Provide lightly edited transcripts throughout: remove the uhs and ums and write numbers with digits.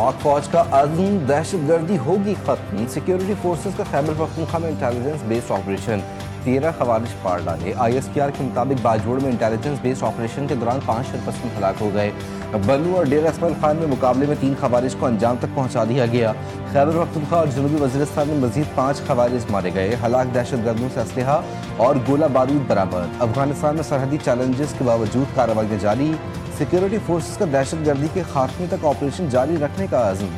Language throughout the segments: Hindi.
पाक फौज का अज़्म, दहशतगर्दी होगी खत्म। सिक्योरिटी फोर्सेस का खैबर पख्तूनख्वा में इंटेलिजेंस बेस्ड ऑपरेशन, 13 खवारिज पार डाले। ISPR के मुताबिक बाजोड़ में इंटेलिजेंस बेस्ड ऑपरेशन के दौरान 5 शरपसंद हलाक हो गए। बल्लू और डेरा इसमाइल खान में मुकाबले में 3 खवारिज को अंजाम तक पहुंचा दिया गया। खैबर पख्तूनख्वा और जनूबी वज़ीरिस्तान में मजीद 5 खवारिज मारे गए। हलाक दहशतगर्दों से असलहा और गोला बारूद बरामद। अफगानिस्तान में सरहदी चैलेंजेस के बावजूद कार्रवाइयाँ जारी। सिक्योरिटी फोर्सेस का दहशतगर्दी के खात्मे तक ऑपरेशन जारी रखने का अज़्म।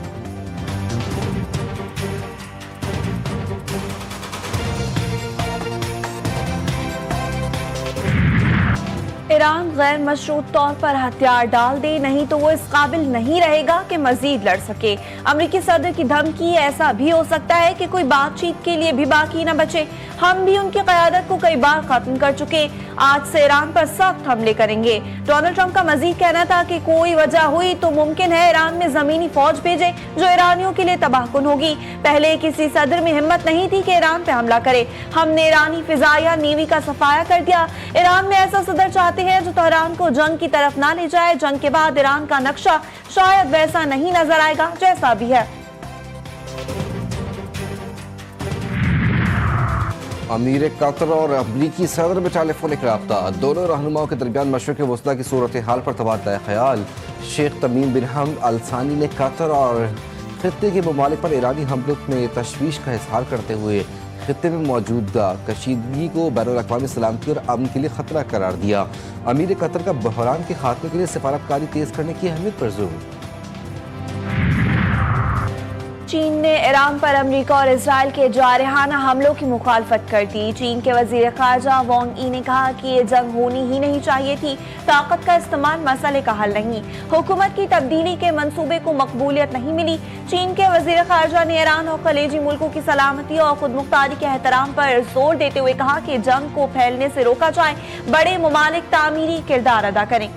ईरान गैर मशरूत तौर पर हथियार डाल दे, नहीं तो वो इस काबिल नहीं रहेगा कि मजीद लड़ सके। अमरीकी सदर की धमकी, ऐसा भी हो सकता है कि कोई बातचीत के लिए भी बाकी न बचे। हम भी उनकी क़यादत को कई बार खत्म कर चुके, आज से ईरान पर सख्त हमले करेंगे। डोनाल्ड ट्रंप का मजीद कहना था कि कोई वजह हुई तो मुमकिन है ईरान में जमीनी फौज भेजे जो ईरानियों के लिए तबाहकुन होगी। पहले किसी सदर में हिम्मत नहीं थी कि ईरान पे हमला करे। हमने ईरानी फिजाया नेवी का सफाया कर दिया। ईरान में ऐसा सदर चाहते हैं जो तेहरान को जंग की तरफ ना ले जाए। जंग के बाद ईरान का नक्शा शायद वैसा नहीं नजर आएगा जैसा भी है। अमीर कतर और अमरीकी सदर में टेलीफोनिक रब्ता, दोनों रहनुमाओं के दरमियान मशरिक़ वस्ता की सूरत हाल पर तबादला ख्याल। शेख तमीम बिन हमद अल सानी ने कतर और खित्ते के ममालिक पर ईरानी हमलों में तशवीश का इजहार करते हुए खित्ते में मौजूदा कशीदगी को बैनुल-अक़वामी सलामती और अमन के लिए खतरा करार दिया। अमीर कतर का बहरान के खात्मे के लिए सिफारतकारी तेज करने की अहमियत पर जोर। चीन ने ईरान पर अमेरिका और इजराइल के जारहाना हमलों की मुखालफत कर दी। चीन के वजीर खारजा वांग यी ने कहा कि ये जंग होनी ही नहीं चाहिए थी। ताकत का इस्तेमाल मसले का हल नहीं। हुकूमत की तब्दीली के मंसूबे को मकबूलियत नहीं मिली। चीन के वजीर खारजा ने ईरान और खलीजी मुल्कों की सलामती और खुदमुख्तारी के एहतराम पर जोर देते हुए कहा कि जंग को फैलने से रोका जाए। बड़े ममालिक तामीरी किरदार अदा करें।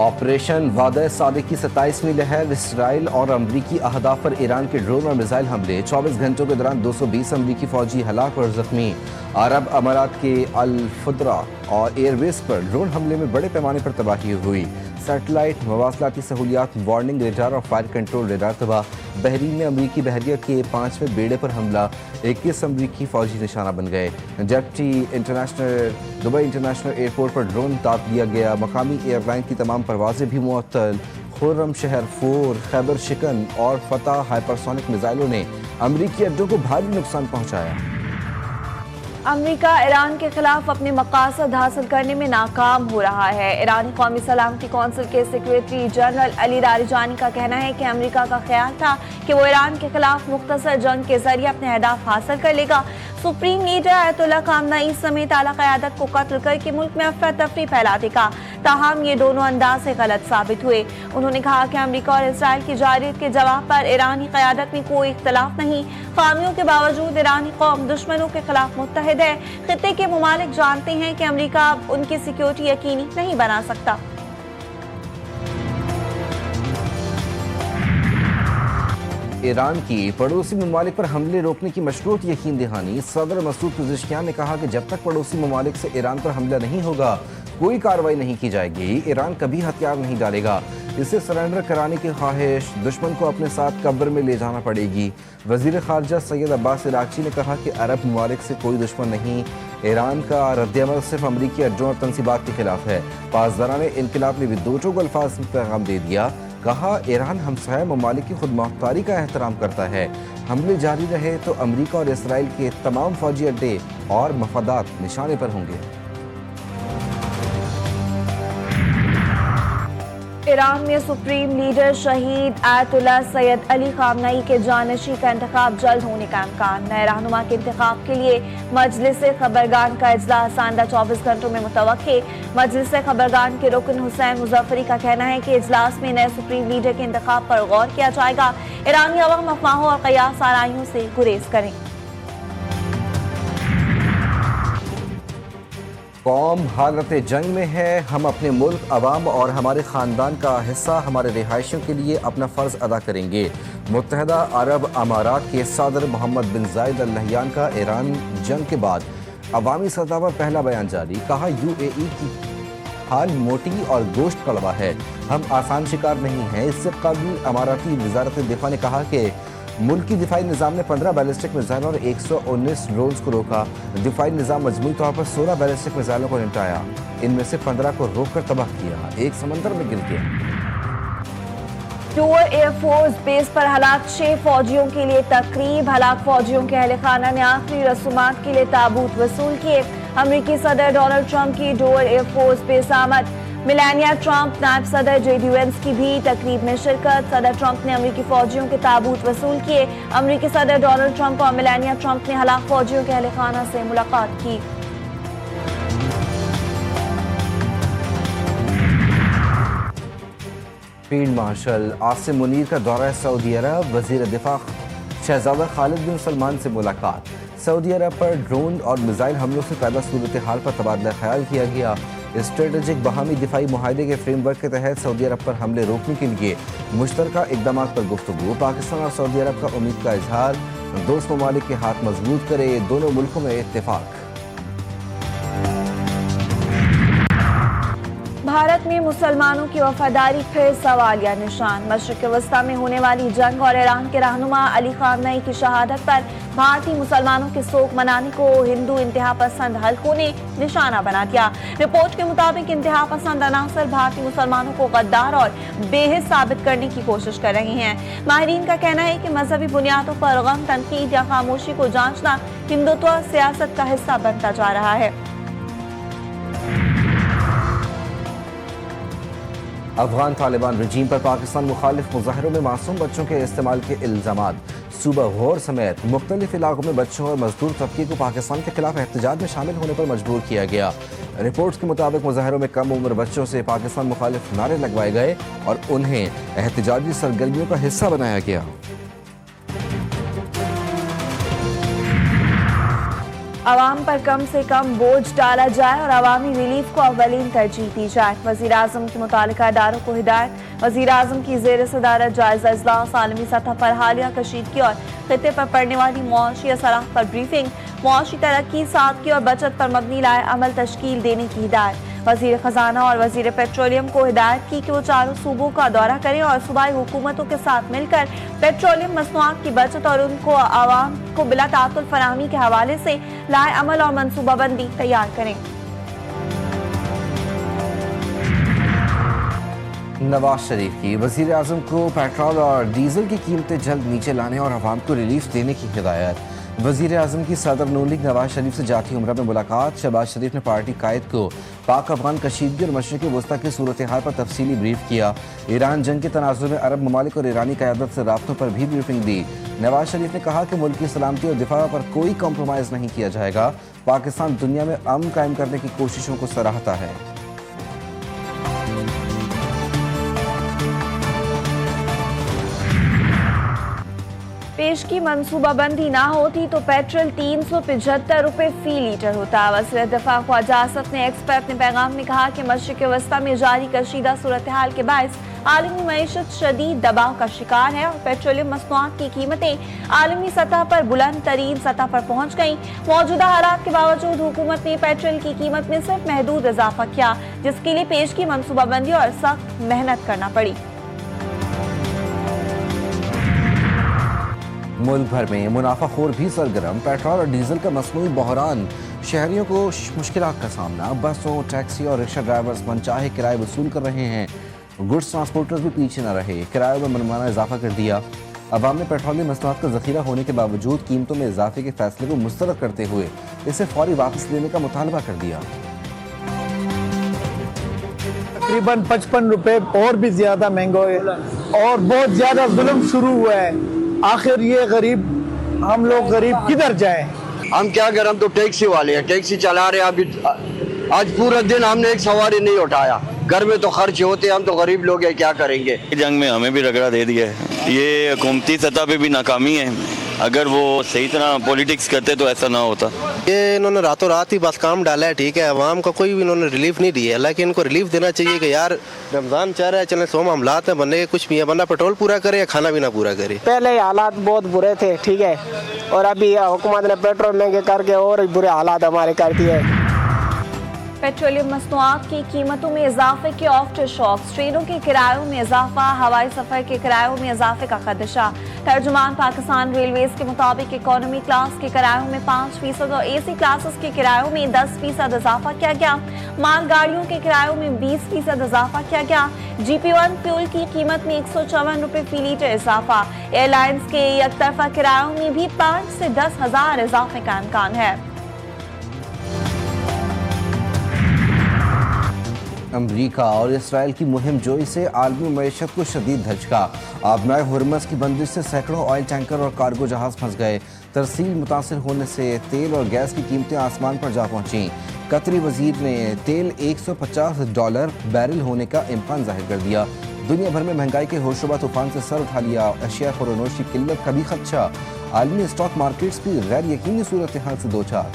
ऑपरेशन वादा सादिक की 27वीं लहर, इसराइल और अमरीकी अहदाफ पर ईरान के ड्रोन और मिसाइल हमले। 24 घंटों के दौरान 220 अमरीकी फौजी हलाक और जख्मी। अरब अमारात के अल फुद्रा और एयरबेस पर ड्रोन हमले में बड़े पैमाने पर तबाही हुई। सैटेलाइट, मवासलाती सहूलियात, वार्निंग रेडार और फायर कंट्रोल रेडार तबाह। बहरीन में अमरीकी बहरिया के 5वें बेड़े पर हमला, 21 अमरीकी फौजी निशाना बन गए। दुबई इंटरनेशनल एयरपोर्ट पर ड्रोन ताप दिया गया। मकामी एयरलाइन की तमाम परवाजें भी मुअत्तल। खुर्रम शहर 4, खैबर शिकन और फतह हाइपरसोनिक मिसाइलों ने अमरीकी अड्डों को भारी नुकसान पहुंचाया। अमेरिका ईरान के खिलाफ अपने मकासद हासिल करने में नाकाम हो रहा है। ईरानी कौमी सलामती कौंसिल के सेक्रेटरी जनरल अली लारिजानी का कहना है कि अमेरिका का ख्याल था कि वो ईरान के खिलाफ मुख्तसर जंग के जरिए अपने अहदाफ हासिल कर लेगा। सुप्रीम लीडर आयतुल्लाह खामनेई समेत आला क़यादत को कत्ल करके मुल्क में अफरा तफरी फैला देगा। ताहम ये दोनों अंदाज से गलत साबित हुए। उन्होंने कहा कि अमेरिका और इसराइल की जारियत के जवाब पर ईरानी क़यादत में कोई इख्तलाफ नहीं। खामियों के बावजूद ईरानी कौम दुश्मनों के खिलाफ मुत्तहिद है। खित्ते के ममालिक जानते हैं कि अमेरिका अब उनकी सिक्योरिटी यकीनी नहीं बना सकता। ईरान की पड़ोसी ममालिक पर हमले रोकने की मशरूत यकीन दहानी। सदर मसूद पेज़ेश्कियान ने कहा कि जब तक पड़ोसी ममालिक से ईरान पर हमला नहीं होगा कोई कार्रवाई नहीं की जाएगी। ईरान कभी हथियार नहीं डालेगा। इसे सरेंडर कराने की ख्वाहिश, दुश्मन को अपने साथ कब्र में ले जाना पड़ेगी। वजीर खारजा सैयद अब्बास इराक़ची ने कहा कि अरब ममालिक से कोई दुश्मन नहीं। ईरान का रद्दअमल सिर्फ अमरीकी अड्डों और तनसीबात के खिलाफ है। पासदारान इनकलाब ने भी दो टोक अल्फाज में पैगाम दे दिया। कहा ईरान हमसाया ममालिक की खुदमुख्तारी का एहतराम करता है। हमले जारी रहे तो अमरीका और इसराइल के तमाम फौजी अड्डे और मफादात निशाने पर होंगे। ईरान में सुप्रीम लीडर शहीद आयतुल्लाह सैयद अली खामनेई के जानशी का इंतखाब जल्द होने का इम्कान। नए रहनुमा के इंतखाब के लिए मजलिस खबरगान का इजलास आइंदा 24 घंटों में मुतवक्के। मजलिस खबरगान के रुकन हुसैन मुजफ्फरी का कहना है कि इजलास में नए सुप्रीम लीडर के इंतखाब पर गौर किया जाएगा। ईरानी अवाम अफवाहों और कयास आराइयों से गुरेज करें। कौम हालत जंग में है। हम अपने मुल्क, अवाम और हमारे ख़ानदान का हिस्सा हमारे रिहायशियों के लिए अपना फ़र्ज़ अदा करेंगे। मुत्तहिदा अरब अमारात के सदर मोहम्मद बिन जायद अल नहयान का ईरान जंग के बाद अवामी सतह पर पहला बयान जारी। कहा UAE की हाल मोटी और गोश्त कड़वा है। हम आसान शिकार नहीं हैं। इससे कबल अमाराती वजारत दिफा ने कहा कि मुल्की दिफाई निज़ाम ने 15 बैलिस्टिक मिसाइल और 119 ड्रोन्स को रोका। दिफाई निज़ाम मजमूई तौर पर 16 बैलिस्टिक मिसाइलों को निपटाया। इनमें से 15 को रोककर तबाह किया। एक समंदर में गिर गया। टूर एयरफोर्स बेस पर हलाक 6 फौजियों के लिए तकरीब। हलाक फौजियों के अहल खाना ने आखिरी रसूमात के लिए ताबूत वसूल किए। अमरीकी सदर डोनाल्ड ट्रंप की डोर एयरफोर्स बेस आमद। मेलानिया ट्रंप, नायब सदर जेडी वेंस की भी तकरीब में शिरकत। सदर ट्रंप ने अमरीकी फौजियों के ताबूत वसूल किए। अमरीकी सदर डोनाल्ड ट्रंप और मेलानिया ट्रंप ने हलाक फौजियों के अहल खाना से मुलाकात की। फील्ड मार्शल आसिम मुनीर का दौरा सऊदी अरब। वजीर दिफा शहजादा खालिद बिन सलमान से मुलाकात। सऊदी अरब पर ड्रोन और मिसाइल हमलों से पैदा सूरत हाल पर तबादला ख्याल किया गया। स्ट्रेटेजिक बहामी दिफाई मुआहदे के फ्रेमवर्क के तहत सऊदी अरब पर हमले रोकने के लिए मुश्तरका इकदाम पर गुफ्तगू। पाकिस्तान और सऊदी अरब का उम्मीद का इजहार। दोस्त ममालिक के हाथ मजबूत करे। दोनों मुल्कों में इत्तेफाक। भारत में मुसलमानों की वफादारी फिर सवालिया निशान। मशरिक़ वस्ता में होने वाली जंग और ईरान के रहनुमा अली खामनई की शहादत पर भारतीय मुसलमानों के शोक मनाने को हिंदू इंतहा पसंद हलकों ने निशाना बना दिया। रिपोर्ट के मुताबिक इंतहा पसंद अनासर भारतीय मुसलमानों को गद्दार और बेहिस साबित करने की कोशिश कर रहे हैं। माहिरीन का कहना है कि मजहबी बुनियादों पर गम, तनकीद या खामोशी को जांचना हिंदुत्व सियासत का हिस्सा बनता जा रहा है। अफगान तालिबान रजीम पर पाकिस्तान मुखालिफ मुजाहरों में मासूम बच्चों के इस्तेमाल के इल्जामात। सूबा गौर समेत मुख्तलिफ इलाकों में बच्चों और मजदूर तबके को पाकिस्तान के खिलाफ एहतजाज में शामिल होने पर मजबूर किया गया। रिपोर्ट्स के मुताबिक मुजाहरों में कम उम्र बच्चों से पाकिस्तान मुखालिफ नारे लगवाए गए और उन्हें एहतजाजी सरगर्मियों का हिस्सा बनाया गया। अवाम पर कम से कम बोझ डाला जाए और अवामी रिलीफ को अव्वलीन तरजीह दी जाए। वज़ीर आज़म के मुतालिका इदारों को हिदायत। वज़ीर आज़म की ज़ेर सदारत जायज़ा इजलास, आलमी सतह पर हालिया कशीदगी और खित्ते पर पड़ने वाली मुआशी असरात पर ब्रीफिंग। मुआशी तरक्की, सादगी और बचत पर मबनी लाए अमल तश्कील देने की हिदायत। वज़ीर ख़जाना और वज़ीर पेट्रोलियम को हिदायत की कि वो चारों सूबों का दौरा करें और सूबाई हुकूमतों के साथ मिलकर पेट्रोलियम मसनूआत की बचत और उनको आवाम को बिला तातुल फराहमी के हवाले से लाए अमल और मनसूबाबंदी तैयार करें। नवाज शरीफ की वज़ीर आज़म को पेट्रोल और डीजल की कीमतें जल्द नीचे लाने और आवाम को रिलीफ देने की हिदायत। वज़ीर आज़म की सदर नून लीग नवाज शरीफ से जाती उम्रा में मुलाकात। शहबाज शरीफ ने पार्टी कायद को पाक अफगान कशीदगी और मशरिक़ी वस्ता की सूरत हाल पर तफसीली ब्रीफ किया। ईरान जंग के तनाज़ुर में अरब ममालिक और ईरानी क़यादत से राब्तों पर भी ब्रीफिंग दी। नवाज शरीफ ने कहा कि मुल्क की सलामती और दिफा पर कोई कॉम्प्रोमाइज़ नहीं किया जाएगा। पाकिस्तान दुनिया में अमन कायम करने की कोशिशों को सराहता है। पेश की मनसूबाबंदी ना होती तो पेट्रोल 375 रुपये फी लीटर होता। वज़ीर दिफा ख्वाजा आसफ ने एक्स पर अपने पैगाम में कहा कि मशरिक़ वस्ता में जारी कशीदा सूरत हाल के बायस आलमी मईशत शदीद दबाव का शिकार है और पेट्रोलियम मसनूआत की कीमतें आलमी सतह पर बुलंद तरीन सतह पर पहुँच गईं। मौजूदा हालात के बावजूद हुकूमत ने पेट्रोल की कीमत में सिर्फ महदूद इजाफा किया, जिसके लिए पेश की मनसूबाबंदी और सख्त मेहनत करना पड़ी। मुल्क भर में मुनाफाखोर भी सरगर्म। पेट्रोल और डीजल का मसनूई बहरान शहरियों को मुश्किलात का सामना। बसों, टैक्सी और रिक्शा ड्राइवर्स मनचाहे किराए वसूल कर रहे हैं। गुड्स ट्रांसपोर्टर्स भी पीछे न रहे, किरायों में मनमाना इजाफा कर दिया। अवाम ने पेट्रोलियम मसनूआत का ज़ख़ीरा होने के बावजूद कीमतों में इजाफे के फैसले को मुस्तरद करते हुए इसे फौरी वापस लेने का मुतालबा कर दिया। तकरीबन 55 रुपए और भी ज्यादा महंगा है और बहुत ज्यादा जुल्म शुरू हुआ है। आखिर ये गरीब, हम लोग गरीब किधर जाएं? हम क्या करें, हम तो टैक्सी वाले हैं, टैक्सी चला रहे हैं। अभी आज पूरा दिन हमने एक सवारी नहीं उठाया। घर में तो खर्च होते, हम तो गरीब लोग हैं, क्या करेंगे। जंग में हमें भी रगड़ा दे दिया है। ये हुकूमती सतह पे भी नाकामी है। अगर वो सही तरह पॉलिटिक्स करते तो ऐसा ना होता। ये इन्होंने रातों रात ही बस काम डाला है, ठीक है। अवाम को कोई भी इन्होंने रिलीफ नहीं दिया है, लेकिन इनको रिलीफ देना चाहिए कि यार रमजान चाह रहा है, चले 100 मामलात में बनने कुछ भी है, बंदा पेट्रोल पूरा करे या खाना भी ना पूरा करे। पहले हालात बहुत बुरे थे, ठीक है, और अभी हुकूमत ने पेट्रोल महंगे करके और बुरे हालात हमारे कर दिए। पेट्रोलियम मसनूआत की कीमतों में इजाफे के आफ्टर शॉक्स, ट्रेनों के किरायों में इजाफा, हवाई सफर के किरायों में इजाफे का खदशा। तर्जुमान पाकिस्तान रेलवेज के मुताबिक इकोनॉमी क्लास के किरायों में 5% और AC क्लासेस के किरायों में 10% इजाफा किया गया। मालगाड़ियों के किरायों में 20% इजाफा किया गया। GP1 फ्यूल की कीमत में 154 रुपये फी लीटर इजाफा। एयरलाइंस के एक तरफा किरायों में भी 5 से 10 हजार इजाफे का इम्कान है। अमरीका और इसराइल की मुहिम जोई से आलमी मईशत को शदीद धचका। आबनाए हुर्मस की बंदिश से सैकड़ों ऑयल टैंकर और कार्गो जहाज फंस गए। तरसील मुतासिर होने से तेल और गैस की कीमतें आसमान पर जा पहुंची। कतरी वजीर ने तेल $150 बैरल होने का इम्कान जाहिर कर दिया। दुनिया भर में महंगाई के होशरुबा तूफान से सर उठा लिया। अशिया खुरनोश की किल्लत का भी खदशा। आलमी स्टॉक मार्केट्स भी गैर यकीनी सूरत हाल से दो चार।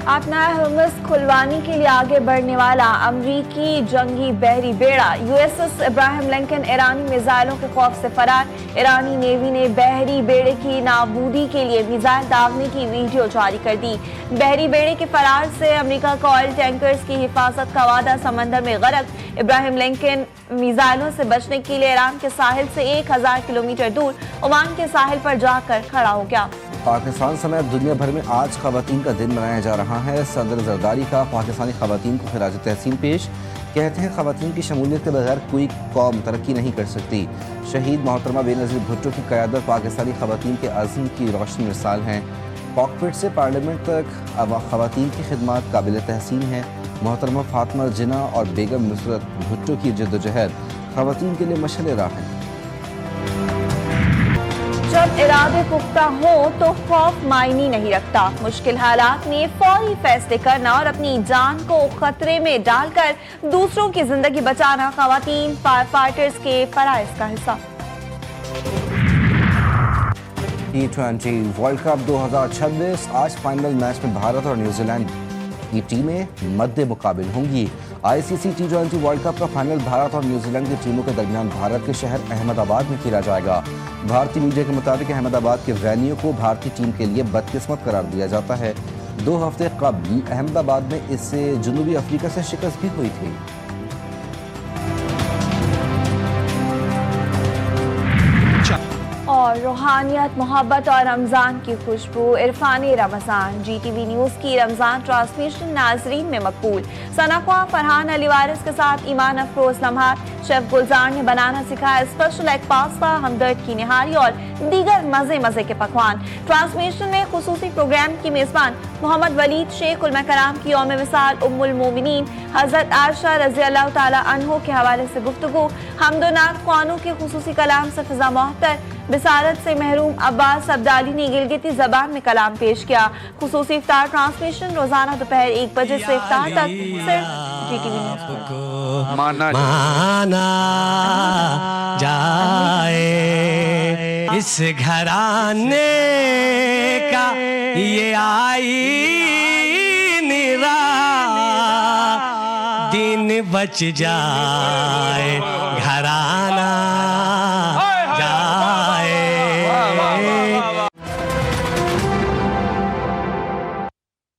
अपना हुर्मुज़ खुलवाने के लिए आगे बढ़ने वाला अमरीकी जंगी बहरी बेड़ा USS इब्राहिम लिंकन ईरानी मिसाइलों के खौफ से फरार। ईरानी नेवी ने बहरी बेड़े की नाबूदी के लिए मिसाइल दागने की वीडियो जारी कर दी। बहरी बेड़े के फरार से अमेरिका का ऑयल टैंकर्स की हिफाजत का वादा समंदर में गरक। इब्राहिम लिंकन मिसाइलों से बचने के लिए ईरान के साहिल से 1000 किलोमीटर दूर ओमान के साहिल पर जाकर खड़ा हो गया। पाकिस्तान समेत दुनिया भर में आज खवातीन का दिन मनाया जा रहा है। सदर जरदारी का पाकिस्तानी खवातीन को खिराज तहसीन पेश। कहते हैं खवातीन की शमूलियत के बगैर कोई कौम तरक्की नहीं कर सकती। शहीद मोहतरमा बेनज़ीर भुट्टो की क़यादत पाकिस्तानी खवातीन के अज़्म की रोशन मिसाल हैं। कॉकपिट से पार्लियामेंट तक खवातीन की खिदमत काबिल तहसीन है। मोहतरमा फातिमा जिना और बेगम नुसरत भुट्टो की जद्दोजहद खवातीन के लिए मशअल राह है। जब इरादे पुख्ता हो तो खौफ मायने नहीं रखता। मुश्किल हालात में फौरी फैसले करना और अपनी जान को खतरे में डालकर दूसरों की जिंदगी बचाना खवातीन फायर फाइटर्स के फराइज का हिस्सा। T20 वर्ल्ड कप 2026 आज फाइनल मैच में भारत और न्यूजीलैंड की टीमें मद्दे मुकाबिल होंगी। ICC T20 वर्ल्ड कप का फाइनल भारत और न्यूजीलैंड की टीमों के दरमियान भारत के शहर अहमदाबाद में खेला जाएगा। भारतीय मीडिया के मुताबिक अहमदाबाद के वेन्यू को भारतीय टीम के लिए बदकिस्मत करार दिया जाता है। 2 हफ्ते कबल अहमदाबाद में इससे जनूबी अफ्रीका से शिकस्त भी हुई थी। और रूहानियत, मोहब्बत और रमज़ान की खुशबू, इरफान रमज़ान। GTV न्यूज़ की रमज़ान ट्रांसमिशन नाजरीन में मकबूल। सनाख्वा फरहान अली वारिस के साथ ईमान अफरोज लम्हात। शेफ गुलजार ने बनाना सिखाया स्पेशल एग पास्ता, हमदर्द की निहारी और दीगर मजे मजे के पकवान। ट्रांसमिशन में खुसूसी प्रोग्राम की मेजबान मोहम्मद वलीद शेख उलमा कराम की यौम विसाल उम्मुल मोमिनीन हजरत आयशा रज़ी अल्लाह ताला अन्हो के हवाले से गुफ्तगू। हमदोनात ख्वानों के खुसूसी कलाम से फिजा मोहतर। बिसारत से महरूम अब्बास अब्दाली ने गिलगिती जबान में कलाम पेश किया। खुसूसी इफ्तार ट्रांसमिशन रोजाना दोपहर 1 बजे से इफ्तार तक सिर्फ GTV न्यूज़ पर। माना जाए इस घराने का ये आईन दिन बच जाए घराना